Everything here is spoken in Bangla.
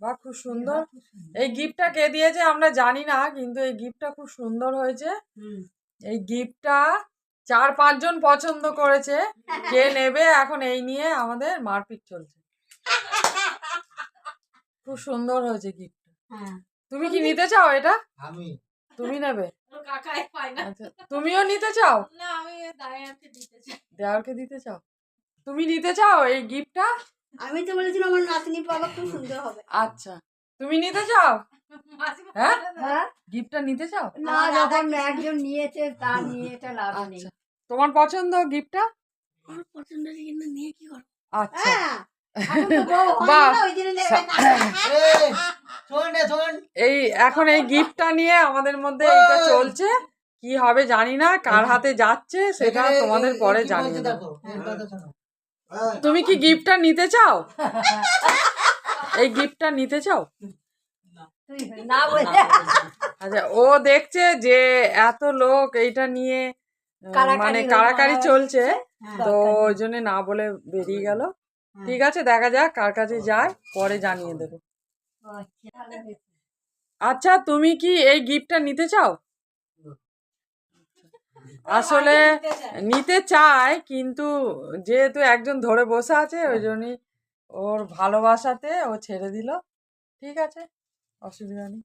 বাহ, খুব সুন্দর। এই গিফটটা কে দিয়েছে আমরা জানি না, কিন্তু এই গিফটটা খুব সুন্দর হয়েছে। এই গিফটটা 4-5 জন পছন্দ করেছে, কে নেবে এখন এই নিয়ে আমাদের মারপিট চলছে। খুব সুন্দর হয়েছে গিফটটা। তুমি কি নিতে চাও এটা? আমি। তুমি নেবে? আচ্ছা, তুমিও নিতে চাও? না, আমি দায়ারকে দিতে চাই। দেওয়ারকে দিতে চাও? তুমি নিতে চাও এই গিফটটা? আমি তো বলেছিলাম আমার নাতনি বাবা খুব সুন্দর হবে। আচ্ছা, তুমি নিতে চাও? হ্যাঁ, হ্যাঁ, গিফটটা নিতে চাও? না যখন একজন নিয়েছে তার নিয়ে এটা লাভ নেই। আচ্ছা, তোমার পছন্দ গিফটটা? আমার পছন্দের কিন্তু নিয়ে কি করব? আচ্ছা, হ্যাঁ, এখন তো বউ হয় বাহ। না, ওই জন্য নেবে না। শোন এই এখন এই গিফটটা নিয়ে আমাদের মধ্যে এইটা চলছে, কি হবে জানি না, কার হাতে যাচ্ছে সেটা তোমাদের পরে জানিয়ে দেবো। তুমি কি গিফটটা নিতে চাও? এই গিফটটা নিতে চাও? না বলে আচ্ছা, ও দেখছে যে এত লোক এইটা নিয়ে মানে কাড়াকাড়ি চলছে, তো ওই জন্য না বলে বেরিয়ে গেল। ঠিক আছে, দেখা যাক কার কাছে যায়, পরে জানিয়ে দেবো। আচ্ছা, তুমি কি এই গিফটটা নিতে চাও? আসলে নিতে চায়, কিন্তু যেহেতু একজন ধরে বসে আছে ওই জন্যই ওর ভালোবাসাতে ও ছেড়ে দিল। ঠিক আছে, অসুবিধা নেই।